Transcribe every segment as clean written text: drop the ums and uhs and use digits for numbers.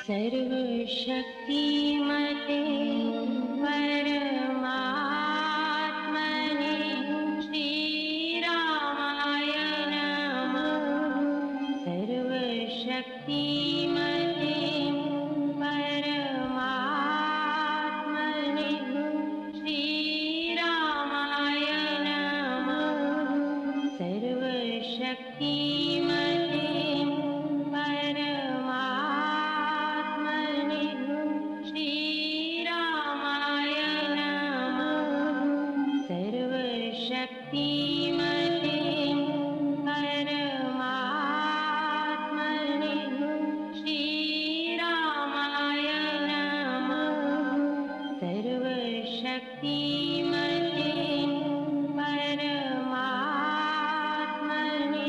सर्वशक्तिमते परमात्मने श्रीरामाय नमः। सर्वशक्तिमते परमात्मने श्रीरामाय नमः। सर्वशक्तिमते परमात्मने श्रीरामाय नमः। सर्वशक्तिमते परमात्मने श्रीरामाय नमः। सर्वशक्तिमते परमात्मने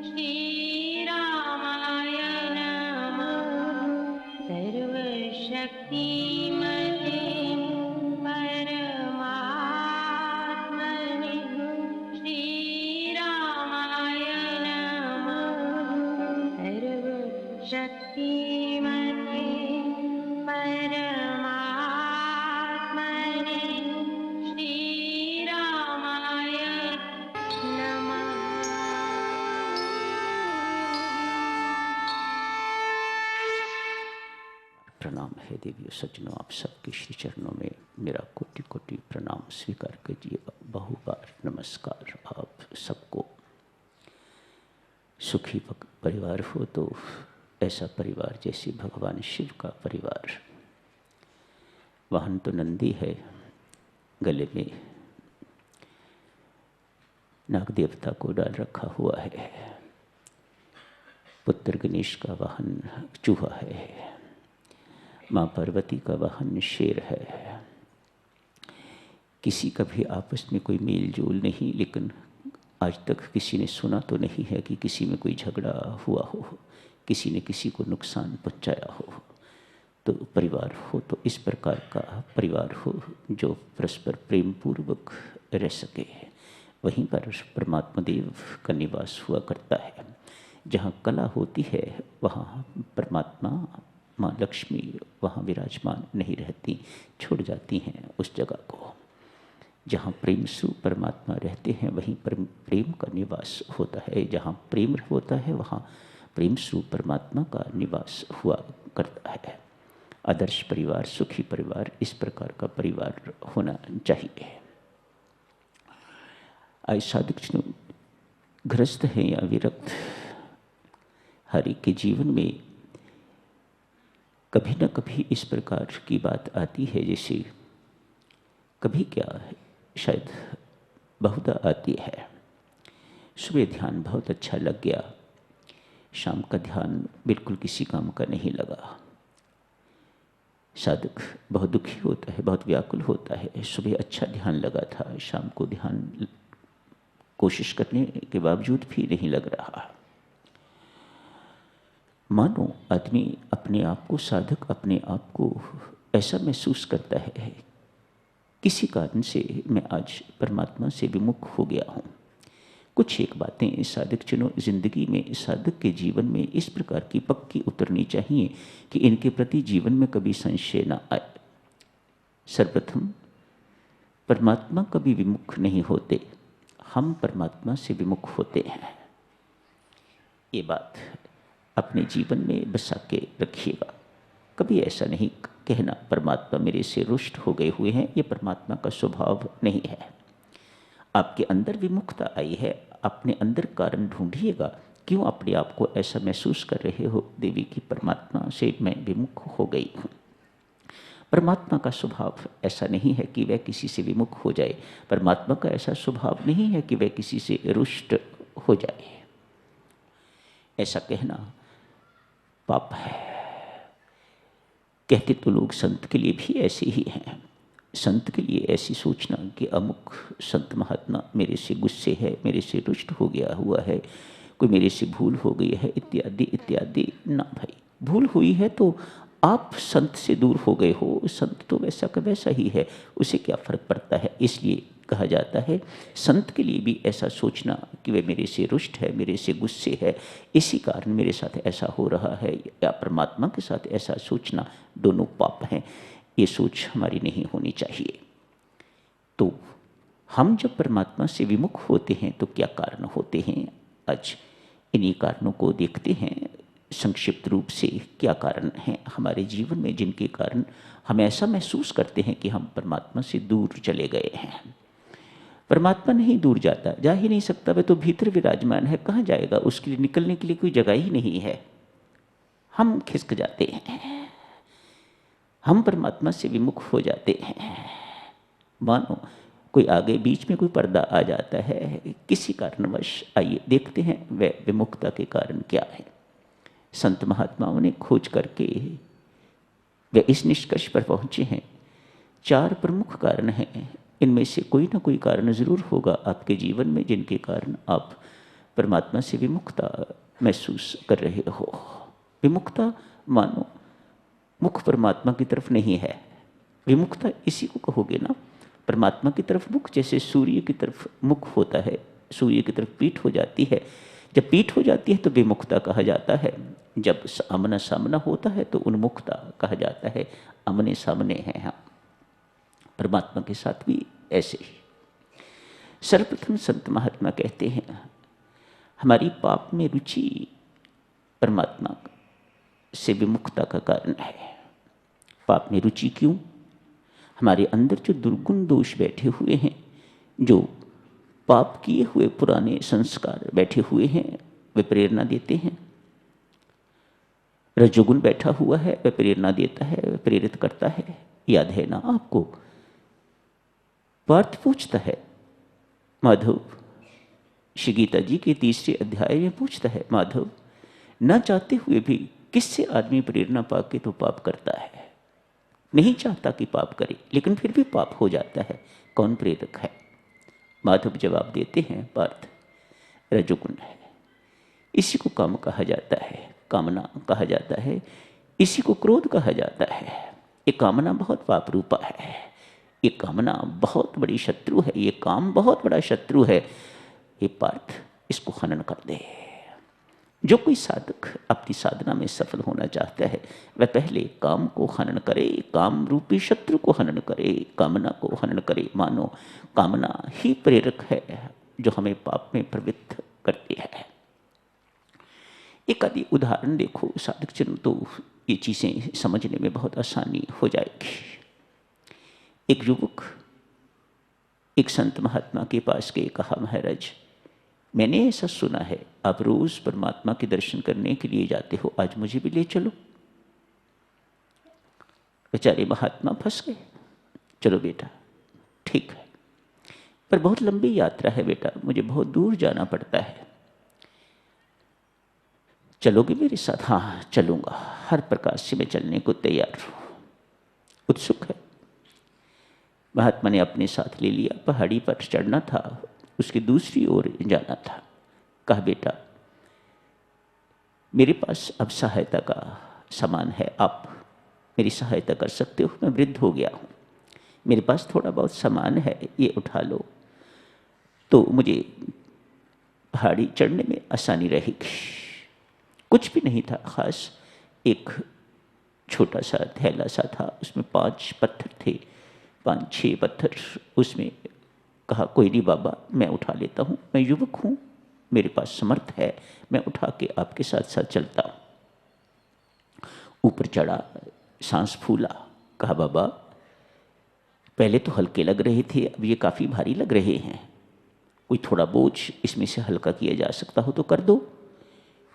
श्रीरामाय नमः। सर्वशक्तिमते परमात्मने श्रीरामाय नमः। सर्वशक्तिमते परमात्मने श्रीरामाय नमः। प्रणाम है देवियों सज्जनों, आप सबके श्री चरणों में मेरा कोटि कोटि प्रणाम स्वीकार कीजिएगा। बहुबार नमस्कार आप सबको। सुखी परिवार हो तो ऐसा परिवार जैसे भगवान शिव का परिवार। वाहन तो नंदी है, गले में नाग देवता को डाल रखा हुआ है। पुत्र गणेश का वाहन चूहा है। माँ पार्वती का वाहन शेर है। किसी का भी आपस में कोई मेल जोल नहीं, लेकिन आज तक किसी ने सुना तो नहीं है कि किसी में कोई झगड़ा हुआ हो, किसी ने किसी को नुकसान पहुंचाया हो। तो परिवार हो तो इस प्रकार का परिवार हो जो परस्पर प्रेम पूर्वक रह सके। वहीं पर परमात्मा देव का निवास हुआ करता है। जहाँ कला होती है वहाँ परमात्मा माँ लक्ष्मी वहाँ विराजमान नहीं रहती, छोड़ जाती हैं उस जगह को। जहाँ प्रेम स्वरूप परमात्मा रहते हैं वहीं पर प्रेम का निवास होता है। जहाँ प्रेम होता है वहाँ प्रेम स्वरूप परमात्मा का निवास हुआ करता है। आदर्श परिवार, सुखी परिवार, इस प्रकार का परिवार होना चाहिए। आज साधक गृहस्थ हैं या विरक्त, हर एक के जीवन में कभी न कभी इस प्रकार की बात आती है, जैसे कभी क्या शायद बहुधा आती है। सुबह ध्यान बहुत अच्छा लग गया, शाम का ध्यान बिल्कुल किसी काम का नहीं लगा। साधक बहुत दुखी होता है, बहुत व्याकुल होता है। सुबह अच्छा ध्यान लगा था, शाम को ध्यान कोशिश करने के बावजूद भी नहीं लग रहा। मानो आदमी अपने आप को, साधक अपने आप को ऐसा महसूस करता है किसी कारण से मैं आज परमात्मा से विमुख हो गया हूँ। कुछ एक बातें साधक जिंदगी में, साधक के जीवन में इस प्रकार की पक्की उतरनी चाहिए कि इनके प्रति जीवन में कभी संशय न आए। सर्वप्रथम परमात्मा कभी विमुख नहीं होते, हम परमात्मा से विमुख होते हैं। ये बात अपने जीवन में बसा के रखिएगा। कभी ऐसा नहीं कहना परमात्मा मेरे से रुष्ट हो गए हुए हैं, ये परमात्मा का स्वभाव नहीं है। आपके अंदर विमुखता आई है, अपने अंदर कारण ढूंढिएगा क्यों अपने आप को ऐसा महसूस कर रहे हो देवी की परमात्मा से मैं विमुख हो गई हूँ। परमात्मा का स्वभाव ऐसा नहीं है कि वह किसी से विमुख हो जाए। परमात्मा का ऐसा स्वभाव नहीं है कि वह किसी से रुष्ट हो जाए। ऐसा कहना पाप है। कहते तो लोग संत के लिए भी ऐसे ही हैं। संत के लिए ऐसी सोचना कि अमुक संत महात्मा मेरे से गुस्से है, मेरे से रुष्ट हो गया हुआ है, कोई मेरे से भूल हो गई है, इत्यादि इत्यादि। ना भाई, भूल हुई है तो आप संत से दूर हो गए हो, संत तो वैसा का वैसा ही है, उसे क्या फर्क पड़ता है। इसलिए कहा जाता है। संत के लिए भी ऐसा सोचना कि वे मेरे से रुष्ट है, मेरे से गुस्से है, इसी कारण मेरे साथ ऐसा हो रहा है, या परमात्मा के साथ ऐसा सोचना, दोनों पाप हैं। ये सोच हमारी नहीं होनी चाहिए। तो हम जब परमात्मा से विमुख होते हैं तो क्या कारण होते हैं, आज इन्हीं कारणों को देखते हैं संक्षिप्त रूप से। क्या कारण हैं हमारे जीवन में जिनके कारण हम ऐसा महसूस करते हैं कि हम परमात्मा से दूर चले गए हैं। परमात्मा नहीं दूर जाता, जा ही नहीं सकता, वह तो भीतर विराजमान है, कहाँ जाएगा, उसके लिए निकलने के लिए कोई जगह ही नहीं है। हम खिसक जाते हैं, हम परमात्मा से विमुख हो जाते हैं। मानो कोई आगे बीच में कोई पर्दा आ जाता है किसी कारणवश। आइए देखते हैं वह विमुखता के कारण क्या है। संत महात्माओं ने खोज करके वे इस निष्कर्ष पर पहुंचे हैं, 4 प्रमुख कारण हैं। इनमें से कोई ना कोई कारण जरूर होगा आपके जीवन में जिनके कारण आप परमात्मा से विमुखता महसूस कर रहे हो। विमुखता मानो मुख परमात्मा की तरफ नहीं है। विमुखता इसी को कहोगे ना, परमात्मा की तरफ मुख, जैसे सूर्य की तरफ मुख होता है, सूर्य की तरफ पीठ हो जाती है। जब पीठ हो जाती है तो विमुखता कहा जाता है, जब आमना सामना होता है तो उन्मुखता कहा जाता है। आमने सामने हैं हम, परमात्मा के साथ भी ऐसे ही। सर्वप्रथम संत महात्मा कहते हैं हमारी पाप में रुचि परमात्मा से विमुखता का कारण है। पाप में रुचि क्यों? हमारे अंदर जो दुर्गुण दोष बैठे हुए हैं, जो पाप किए हुए पुराने संस्कार बैठे हुए हैं, वे प्रेरणा देते हैं। रजोगुण बैठा हुआ है, वह प्रेरणा देता है, वह प्रेरित करता है। याद है ना आपको, पार्थ पूछता है, माधव श्री गीता जी के 3 अध्याय में पूछता है, माधव न चाहते हुए भी किससे आदमी प्रेरणा पाके तो पाप करता है? नहीं चाहता कि पाप करे, लेकिन फिर भी पाप हो जाता है। कौन प्रेरक है? माधव जवाब देते हैं, पार्थ रजोगुण है। इसी को काम कहा जाता है, कामना कहा जाता है, इसी को क्रोध कहा जाता है। ये कामना बहुत पाप रूपा है, ये कामना बहुत बड़ी शत्रु है, ये काम बहुत बड़ा शत्रु है। ये पार्थ इसको हनन कर दे। जो कोई साधक अपनी साधना में सफल होना चाहता है वह पहले काम को हनन करे, काम रूपी शत्रु को हनन करे, कामना को हनन करे। मानो कामना ही प्रेरक है जो हमें पाप में प्रवृत्त करती है। एक आदि उदाहरण देखो साधक जन, तो ये चीज़ें समझने में बहुत आसानी हो जाएगी। एक युवक एक संत महात्मा के पास गए, कहा महाराज मैंने ऐसा सुना है आप रोज परमात्मा के दर्शन करने के लिए जाते हो, आज मुझे भी ले चलो। बेचारे महात्मा फंस गए। चलो बेटा ठीक है, पर बहुत लंबी यात्रा है बेटा, मुझे बहुत दूर जाना पड़ता है, चलोगे मेरे साथ? हाँ चलूंगा, हर प्रकार से मैं चलने को तैयार हूं, उत्सुक है। महात्मा ने अपने साथ ले लिया। पहाड़ी पर चढ़ना था, उसकी दूसरी ओर जाना था। कहा बेटा मेरे पास अब सहायता का सामान है, आप मेरी सहायता कर सकते हो, मैं वृद्ध हो गया हूँ, मेरे पास थोड़ा बहुत सामान है, ये उठा लो तो मुझे पहाड़ी चढ़ने में आसानी रहेगी। कुछ भी नहीं था खास, एक छोटा सा थैला सा था, उसमें 5 पत्थर थे, 5-6 पत्थर उसमें। कहा कोई नहीं बाबा मैं उठा लेता हूँ, मैं युवक हूँ, मेरे पास समर्थ है, मैं उठा के आपके साथ साथ चलता हूँ। ऊपर चढ़ा, सांस फूला। कहा बाबा पहले तो हल्के लग रहे थे, अब ये काफ़ी भारी लग रहे हैं, कोई थोड़ा बोझ इसमें से हल्का किया जा सकता हो तो कर दो।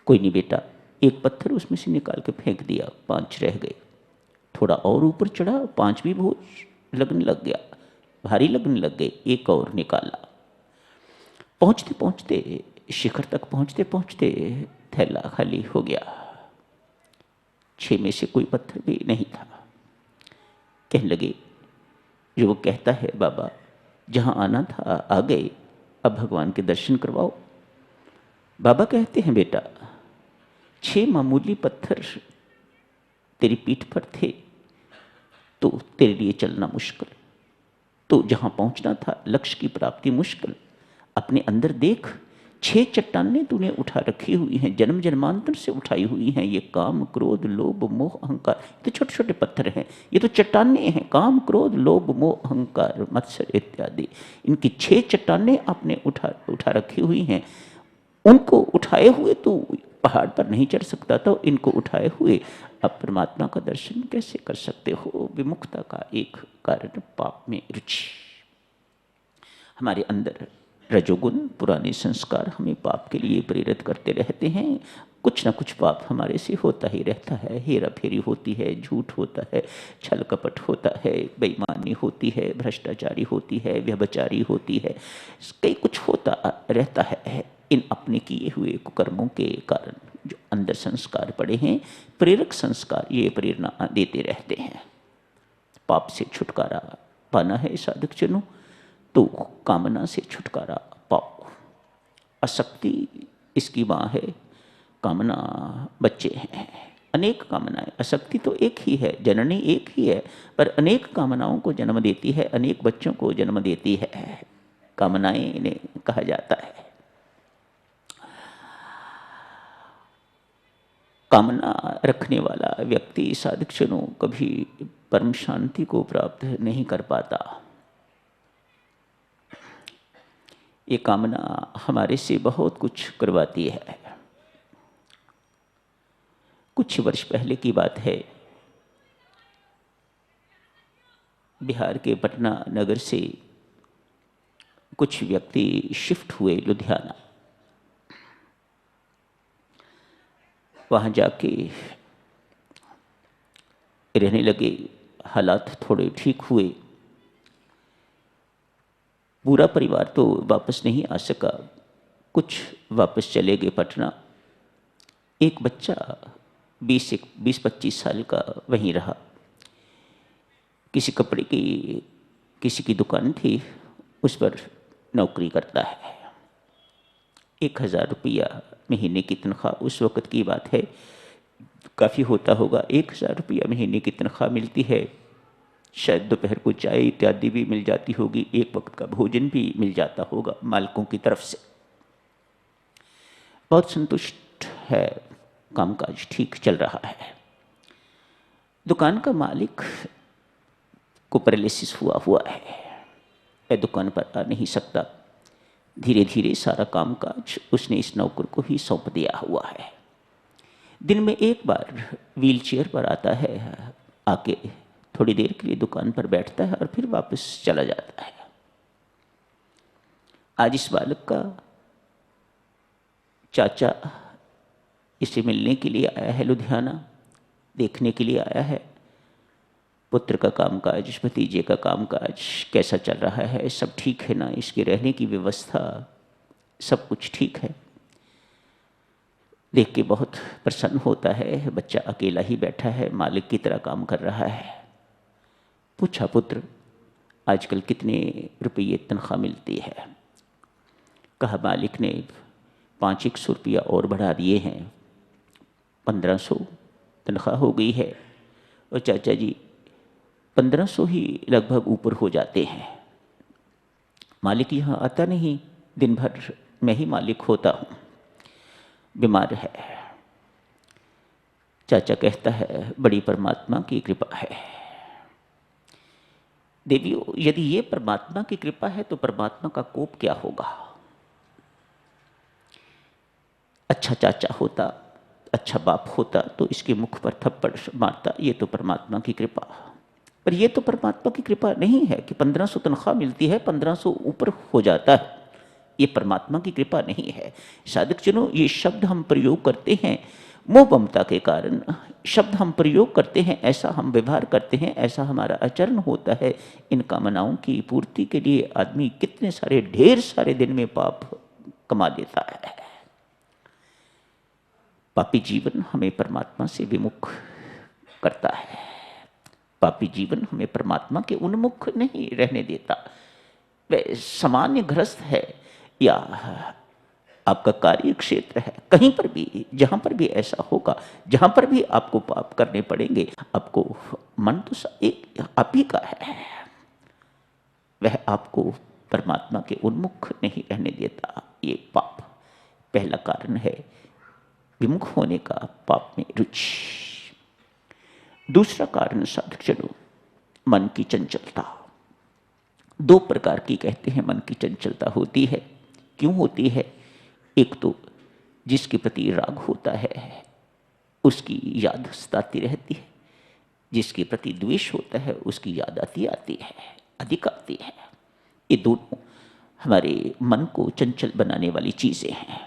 कोई नहीं बेटा, एक पत्थर उसमें से निकाल के फेंक दिया, 5 रह गए। थोड़ा और ऊपर चढ़ा, 5 भी बोझ लगने लग गया, भारी लगने लग गए, एक और निकाला। पहुंचते पहुंचते शिखर तक पहुंचते पहुंचते थैला खाली हो गया, 6 में से कोई पत्थर भी नहीं था। कहने लगे, युवक कहता है बाबा जहां आना था आ गए, अब भगवान के दर्शन करवाओ। बाबा कहते हैं बेटा 6 मामूली पत्थर तेरी पीठ पर थे तो तेरे लिए चलना मुश्किल, तो जहाँ पहुँचना था, लक्ष्य की प्राप्ति मुश्किल। अपने अंदर देख, 6 चट्टानें तूने उठा रखी हुई हैं, जन्म जन्मांतर से उठाई हुई हैं। ये काम, क्रोध, लोभ, मोह, अहंकार, ये तो छोटे छोटे पत्थर हैं, ये तो चट्टानें हैं। काम, क्रोध, लोभ, मोह, अहंकार, मत्सर इत्यादि, इनकी 6 चट्टानें आपने उठा रखी हुई हैं। उनको उठाए हुए तो पहाड़ पर नहीं चढ़ सकता, तो इनको उठाए हुए आप परमात्मा का दर्शन कैसे कर सकते हो? विमुखता का एक कारण पाप में रुचि। हमारे अंदर रजोगुण, पुराने संस्कार हमें पाप के लिए प्रेरित करते रहते हैं। कुछ ना कुछ पाप हमारे से होता ही रहता है। हेरा फेरी होती है, झूठ होता है, छल कपट होता है, बेईमानी होती है, भ्रष्टाचारी होती है, व्यभिचारी होती है, कई कुछ होता रहता है। इन अपने किए हुए कुकर्मों के कारण जो अंदर संस्कार पड़े हैं, प्रेरक संस्कार, ये प्रेरणा देते रहते हैं। पाप से छुटकारा पाना है साधक जनों, तो कामना से छुटकारा पाओ। आसक्ति इसकी माँ है, कामना बच्चे हैं। अनेक कामनाएं, आसक्ति तो एक ही है, जननी एक ही है, पर अनेक कामनाओं को जन्म देती है, अनेक बच्चों को जन्म देती है। कामनाएं इन्हें कहा जाता है। कामना रखने वाला व्यक्ति साधक जनों कभी परम शांति को प्राप्त नहीं कर पाता। ये कामना हमारे से बहुत कुछ करवाती है। कुछ वर्ष पहले की बात है, बिहार के पटना नगर से कुछ व्यक्ति शिफ्ट हुए लुधियाना। वहाँ जाके रहने लगे, हालात थोड़े ठीक हुए। पूरा परिवार तो वापस नहीं आ सका, कुछ वापस चले गए पटना। एक बच्चा 20-25 साल का वहीं रहा। किसी कपड़े की किसी की दुकान थी, उस पर नौकरी करता है। 1000 रुपया महीने की तनख्वाह, उस वक़्त की बात है, काफ़ी होता होगा। 1000 रुपया महीने की तनख्वाह मिलती है। शायद दोपहर को चाय इत्यादि भी मिल जाती होगी, एक वक्त का भोजन भी मिल जाता होगा मालिकों की तरफ से। बहुत संतुष्ट है, कामकाज ठीक चल रहा है। दुकान का मालिक को पैरालिसिस हुआ है, वह दुकान पर आ नहीं सकता। धीरे धीरे सारा कामकाज उसने इस नौकर को ही सौंप दिया हुआ है। दिन में एक बार व्हील चेयर पर आता है, आके थोड़ी देर के लिए दुकान पर बैठता है और फिर वापस चला जाता है। आज इस बालक का चाचा इसे मिलने के लिए आया है लुधियाना, देखने के लिए आया है। पुत्र का कामकाज, भतीजे का कामकाज कैसा चल रहा है, सब ठीक है ना, इसके रहने की व्यवस्था सब कुछ ठीक है। देख के बहुत प्रसन्न होता है। बच्चा अकेला ही बैठा है, मालिक की तरह काम कर रहा है। पूछा, पुत्र आजकल कितने रुपये तनख्वाह मिलती है? कहा, मालिक ने 500 रुपया और बढ़ा दिए हैं, 1500 तनख्वाह हो गई है। और चाचा जी 1500 ही लगभग ऊपर हो जाते हैं। मालिक यहाँ आता नहीं, दिन भर मैं ही मालिक होता हूँ, बीमार है। चाचा कहता है, बड़ी परमात्मा की कृपा है। देवियों, यदि ये परमात्मा की कृपा है तो परमात्मा का कोप क्या होगा? अच्छा चाचा होता, अच्छा बाप होता तो इसके मुख पर थप्पड़ मारता, ये तो परमात्मा की कृपा। पर ये तो परमात्मा की कृपा नहीं है कि 1500 तनख्वाह मिलती है, 1500 ऊपर हो जाता है, ये परमात्मा की कृपा नहीं है। साधक जनों, ये शब्द हम प्रयोग करते हैं मोह ममता के कारण। शब्द हम प्रयोग करते हैं, ऐसा हम व्यवहार करते हैं, ऐसा हमारा आचरण होता है। इन कामनाओं की पूर्ति के लिए आदमी कितने सारे, ढेर सारे दिन में पाप कमा देता है। पापी जीवन हमें परमात्मा से विमुख करता है। पापी जीवन हमें परमात्मा के उन्मुख नहीं रहने देता। वह सामान्य गृहस्थ है या आपका कार्य क्षेत्र है, कहीं पर भी, जहां पर भी ऐसा होगा, जहां पर भी आपको पाप करने पड़ेंगे, आपको मन तो एक आप ही का है। वह आपको परमात्मा के उन्मुख नहीं रहने देता। ये पाप पहला कारण है विमुख होने का, पाप में रुचि। दूसरा कारण साधकजनों, मन की चंचलता। दो प्रकार की कहते हैं मन की चंचलता होती है। क्यों होती है? एक तो जिसके प्रति राग होता है उसकी याद सताती रहती है, जिसके प्रति द्वेष होता है उसकी याद आती है, अधिक आती है। ये दोनों हमारे मन को चंचल बनाने वाली चीज़ें हैं।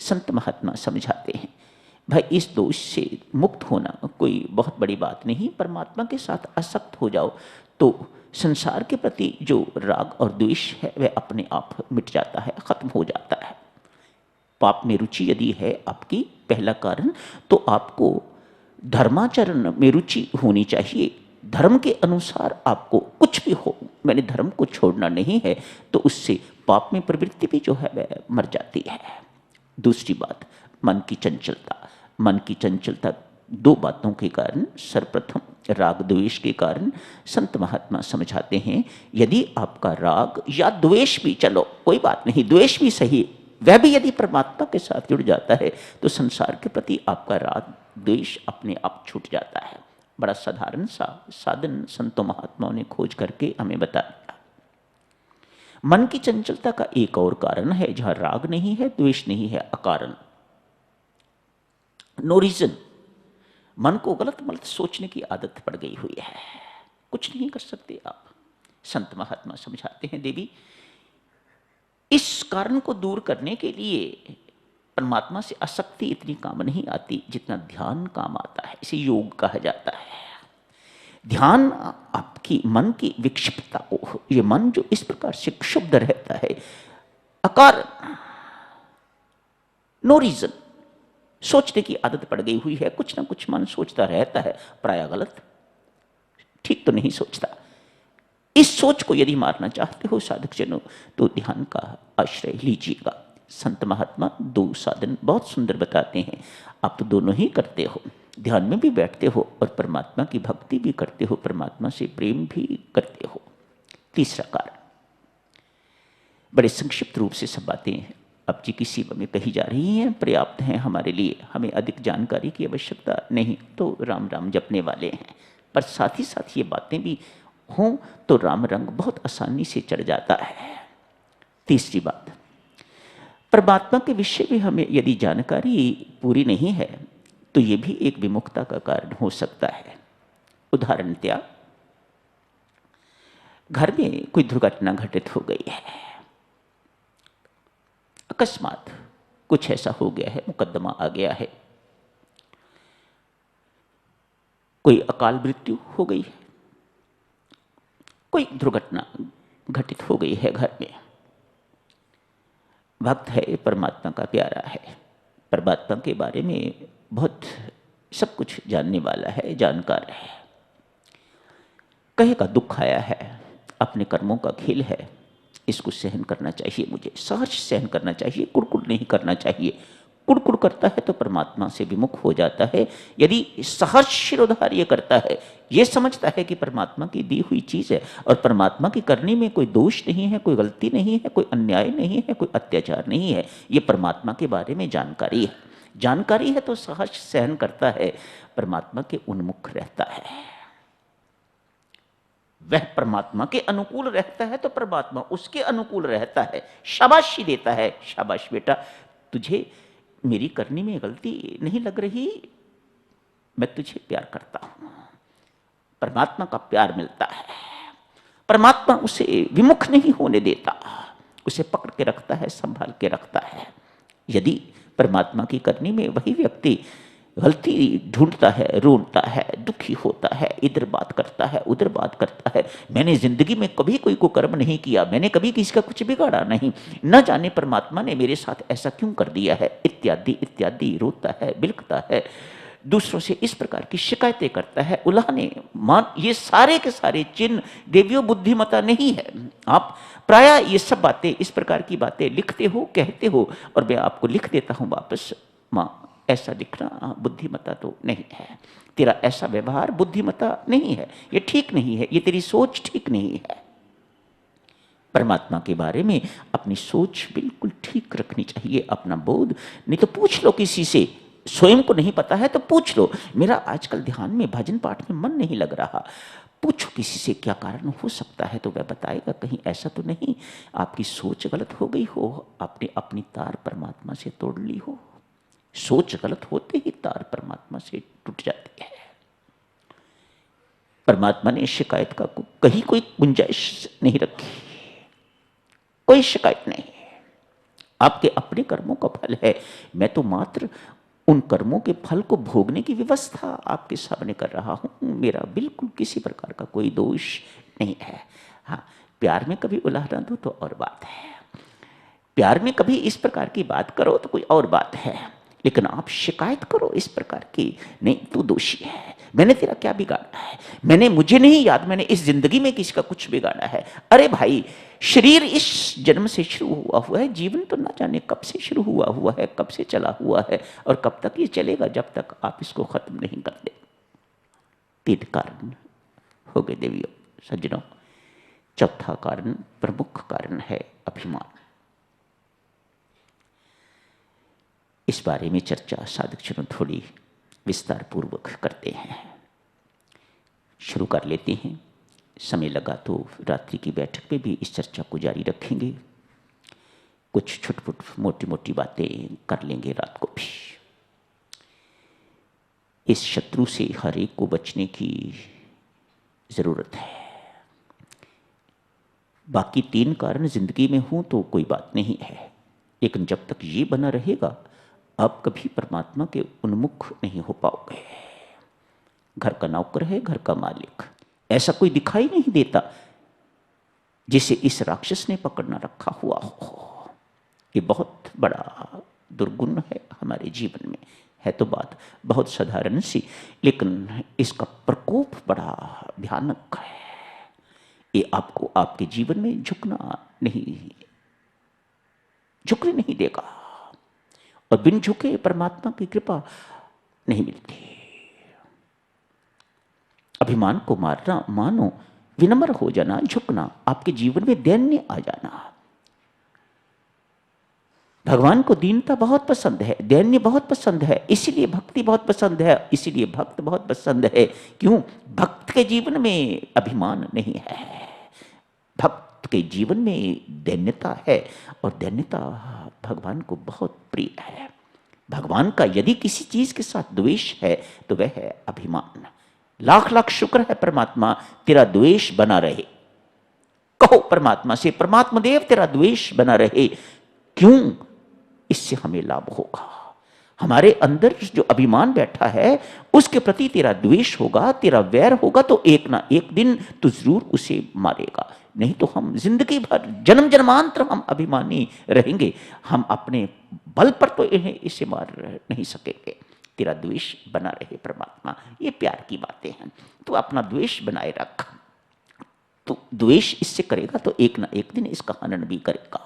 संत महात्मा समझाते हैं भाई इस दोष से मुक्त होना कोई बहुत बड़ी बात नहीं। परमात्मा के साथ आसक्त हो जाओ तो संसार के प्रति जो राग और द्वेष है वह अपने आप मिट जाता है, खत्म हो जाता है। पाप में रुचि यदि है आपकी, पहला कारण, तो आपको धर्माचरण में रुचि होनी चाहिए। धर्म के अनुसार आपको कुछ भी हो, मैंने धर्म को छोड़ना नहीं है, तो उससे पाप में प्रवृत्ति भी जो है वह मर जाती है। दूसरी बात, मन की चंचलता। मन की चंचलता दो बातों के कारण, सर्वप्रथम राग द्वेष के कारण संत महात्मा समझाते हैं यदि आपका राग या द्वेष भी, चलो कोई बात नहीं, द्वेष भी सही, वह भी यदि परमात्मा के साथ जुड़ जाता है तो संसार के प्रति आपका राग द्वेष अपने आप छूट जाता है। बड़ा साधारण सा साधन संतों महात्माओं ने खोज करके हमें बताया। मन की चंचलता का एक और कारण है, जहां राग नहीं है द्वेष नहीं है, अकारण, नो रीजन। मन को गलत मलत सोचने की आदत पड़ गई हुई है, कुछ नहीं कर सकते आप। संत महात्मा समझाते हैं देवी इस कारण को दूर करने के लिए परमात्मा से आसक्ति इतनी काम नहीं आती जितना ध्यान काम आता है। इसे योग कहा जाता है। ध्यान आपकी मन की विक्षिप्तता को, ये मन जो इस प्रकार से क्षुब्ध रहता है अकारण, नो रीजन, सोचने की आदत पड़ गई हुई है, कुछ ना कुछ मन सोचता रहता है, प्राय गलत, ठीक तो नहीं सोचता। इस सोच को यदि मारना चाहते हो साधक जनों तो ध्यान का आश्रय लीजिएगा। संत महात्मा दो साधन बहुत सुंदर बताते हैं, आप तो दोनों ही करते हो, ध्यान में भी बैठते हो और परमात्मा की भक्ति भी करते हो, परमात्मा से प्रेम भी करते हो। तीसरा कारण, बड़े संक्षिप्त रूप से सब बातें अब जी की सेवा में कही जा रही हैं, पर्याप्त हैं हमारे लिए, हमें अधिक जानकारी की आवश्यकता नहीं, तो राम राम जपने वाले हैं। पर साथ ही साथ ये बातें भी हों तो राम रंग बहुत आसानी से चढ़ जाता है। तीसरी बात, परमात्मा के विषय में हमें यदि जानकारी पूरी नहीं है तो ये भी एक विमुखता का कारण हो सकता है। उदाहरणतया घर में कोई दुर्घटना घटित हो गई है, अकस्मात कुछ ऐसा हो गया है, मुकदमा आ गया है, कोई अकाल मृत्यु हो गई है, कोई दुर्घटना घटित हो गई है घर में। भक्त है, परमात्मा का प्यारा है, परमात्मा के बारे में बहुत सब कुछ जानने वाला है, जानकार है, कहेगा दुख आया है, अपने कर्मों का खेल है, इसको सहन करना चाहिए, मुझे सहर्ष सहन करना चाहिए, कुड़कुड़ नहीं करना चाहिए। कुड़कुड़ करता है तो परमात्मा से विमुख हो जाता है। यदि सहर्ष शिरोधार्य ये करता है, ये समझता है कि परमात्मा की दी हुई चीज़ है और परमात्मा की करने में कोई दोष नहीं है, कोई गलती नहीं है, कोई अन्याय नहीं है, कोई अत्याचार नहीं है, ये परमात्मा के बारे में जानकारी है। जानकारी है तो सहर्ष सहन करता है, परमात्मा के उन्मुख रहता है। वह परमात्मा के अनुकूल रहता है तो परमात्मा उसके अनुकूल रहता है, शाबाशी देता है, शाबाश बेटा, तुझे मेरी करने में गलती नहीं लग रही, मैं तुझे प्यार करता हूं। परमात्मा का प्यार मिलता है, परमात्मा उसे विमुख नहीं होने देता, उसे पकड़ के रखता है, संभाल के रखता है। यदि परमात्मा की करनी में वही व्यक्ति गलती ढूंढता है, रोता है, दुखी होता है, इधर बात करता है, उधर बात करता है, मैंने जिंदगी में कभी कोई को कर्म नहीं किया, मैंने कभी किसी का कुछ बिगाड़ा नहीं, न जाने परमात्मा ने मेरे साथ ऐसा क्यों कर दिया है, इत्यादि इत्यादि, रोता है, बिलखता है, दूसरों से इस प्रकार की शिकायतें करता है, उल्हाने मान, ये सारे के सारे चिन्ह देवियों बुद्धिमता नहीं है। आप प्राय ये सब बातें, इस प्रकार की बातें लिखते हो, कहते हो, और मैं आपको लिख देता हूं वापस, माँ ऐसा लिखना बुद्धिमता तो नहीं है, तेरा ऐसा व्यवहार बुद्धिमता नहीं है, ये ठीक नहीं है, ये तेरी सोच ठीक नहीं है। परमात्मा के बारे में अपनी सोच बिल्कुल ठीक रखनी चाहिए, अपना बोध। नहीं तो पूछ लो किसी से, स्वयं को नहीं पता है तो पूछ लो, मेरा आजकल ध्यान में भजन पाठ में मन नहीं लग रहा, पूछो किसी से क्या कारण हो सकता है, तो वह बताएगा। कहीं ऐसा तो नहीं आपकी सोच गलत हो गई हो, आपने अपनी तार परमात्मा से तोड़ ली हो। सोच गलत होते ही तार परमात्मा से टूट जाती है। परमात्मा ने शिकायत का कहीं कोई गुंजाइश नहीं रखी, कोई शिकायत नहीं। आपके अपने कर्मों का फल है, मैं तो मात्र उन कर्मों के फल को भोगने की व्यवस्था आपके सामने कर रहा हूं। मेरा बिल्कुल किसी प्रकार का कोई दोष नहीं है। हाँ, प्यार में कभी उलाहना दो तो और बात है, प्यार में कभी इस प्रकार की बात करो तो कोई और बात है, लेकिन आप शिकायत करो इस प्रकार की, नहीं तू दोषी है, मैंने तेरा क्या बिगाड़ा है, मुझे नहीं याद मैंने इस जिंदगी में किसी का कुछ बिगाड़ा है। अरे भाई, शरीर इस जन्म से शुरू हुआ है, जीवन तो ना जाने कब से शुरू हुआ है, कब से चला हुआ है और कब तक ये चलेगा, जब तक आप इसको खत्म नहीं कर दे। 3 कारण हो गए देवियों सज्जनों। चौथा कारण, प्रमुख कारण है अभिमान। इस बारे में चर्चा साधकजनों थोड़ी विस्तार पूर्वक करते हैं। शुरू कर लेते हैं, समय लगा तो रात्रि की बैठक में भी इस चर्चा को जारी रखेंगे, कुछ छुटपुट मोटी मोटी बातें कर लेंगे रात को भी। इस शत्रु से हर एक को बचने की जरूरत है। बाकी 3 कारण जिंदगी में हों तो कोई बात नहीं है, लेकिन जब तक ये बना रहेगा आप कभी परमात्मा के उन्मुख नहीं हो पाओगे। घर का नौकर है, घर का मालिक, ऐसा कोई दिखाई नहीं देता जिसे इस राक्षस ने पकड़ना रखा हुआ हो। ये बहुत बड़ा दुर्गुण है हमारे जीवन में। है तो बात बहुत साधारण सी, लेकिन इसका प्रकोप बड़ा भयानक है। ये आपको आपके जीवन में झुकने नहीं देगा, और बिन झुके परमात्मा की कृपा नहीं मिलती। अभिमान को मारना मानो विनम्र हो जाना, झुकना, आपके जीवन में दैन्य आ जाना। भगवान को दीनता बहुत पसंद है, दैन्य बहुत पसंद है, इसीलिए भक्ति बहुत पसंद है, इसीलिए भक्त बहुत पसंद है। क्यों? भक्त के जीवन में अभिमान नहीं है, भक्त के जीवन में दैन्यता है, और दैन्यता भगवान को बहुत प्रिय है। भगवान का यदि किसी चीज के साथ द्वेष है तो वह है अभिमान। लाख लाख शुक्र है परमात्मा तेरा द्वेष बना रहे। कहो परमात्मा से, परमात्मा देव तेरा द्वेष बना रहे। क्यों? इससे हमें लाभ होगा। हमारे अंदर जो अभिमान बैठा है उसके प्रति तेरा द्वेष होगा, तेरा वैर होगा, तो एक ना एक दिन तू जरूर उसे मारेगा। नहीं तो हम जिंदगी भर जन्म जन्मांतर हम अभिमानी रहेंगे, हम अपने बल पर तो इसे मार नहीं सकेंगे। तेरा द्वेष बना रहे परमात्मा, ये प्यार की बातें हैं। तो अपना द्वेष बनाए रख, तो द्वेष इससे करेगा तो एक ना एक दिन इसका हनन भी करेगा।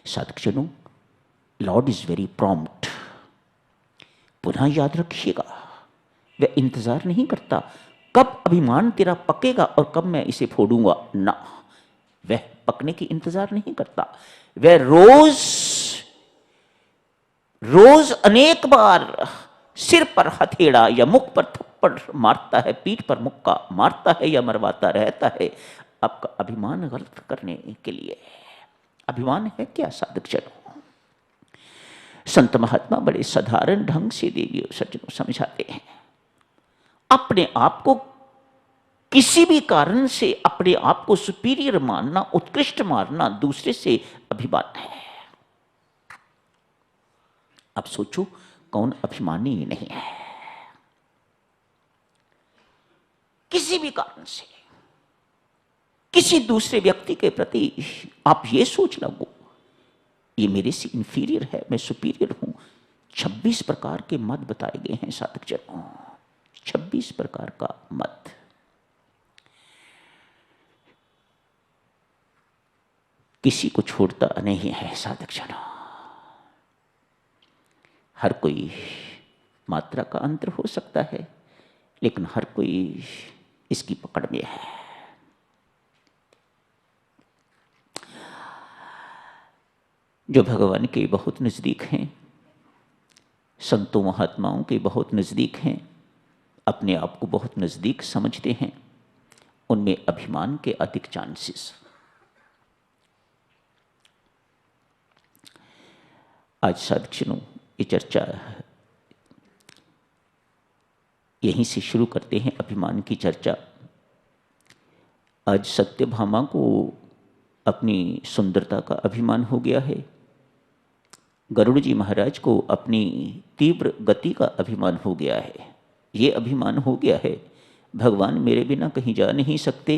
साधकजनों, लॉर्ड इज वेरी प्रॉम्प्ट। पुनः याद रखिएगा, वह इंतजार नहीं करता कब अभिमान तेरा पकेगा और कब मैं इसे फोड़ूंगा। ना, वह पकने की इंतजार नहीं करता। वह रोज अनेक बार सिर पर हथेड़ा या मुख पर थप्पड़ मारता है, पीठ पर मुक्का मारता है या मरवाता रहता है आपका अभिमान गलत करने के लिए। अभिमान है क्या साधकजनों? संत महात्मा बड़े साधारण ढंग से देवियों सज्जनों समझाते हैं। अपने आप को किसी भी कारण से अपने आप को सुपीरियर मानना, उत्कृष्ट मानना दूसरे से अभिमान है। अब सोचो कौन अभिमानी नहीं है? किसी भी कारण से किसी दूसरे व्यक्ति के प्रति आप ये सोच लगो ये मेरे से इंफीरियर है, मैं सुपीरियर हूं। 26 प्रकार के मत बताए गए हैं साधकजनों, 26 प्रकार का मत। किसी को छोड़ता नहीं है साधकजनों। हर कोई मात्रा का अंतर हो सकता है, लेकिन हर कोई इसकी पकड़ में है। जो भगवान के बहुत नज़दीक हैं, संतों महात्माओं के बहुत नज़दीक हैं, अपने आप को बहुत नज़दीक समझते हैं, उनमें अभिमान के अधिक चांसेस। आज साधुजनों ये चर्चा यहीं से शुरू करते हैं, अभिमान की चर्चा। आज सत्यभामा को अपनी सुंदरता का अभिमान हो गया है, गरुड़ जी महाराज को अपनी तीव्र गति का अभिमान हो गया है। ये अभिमान हो गया है, भगवान मेरे बिना कहीं जा नहीं सकते,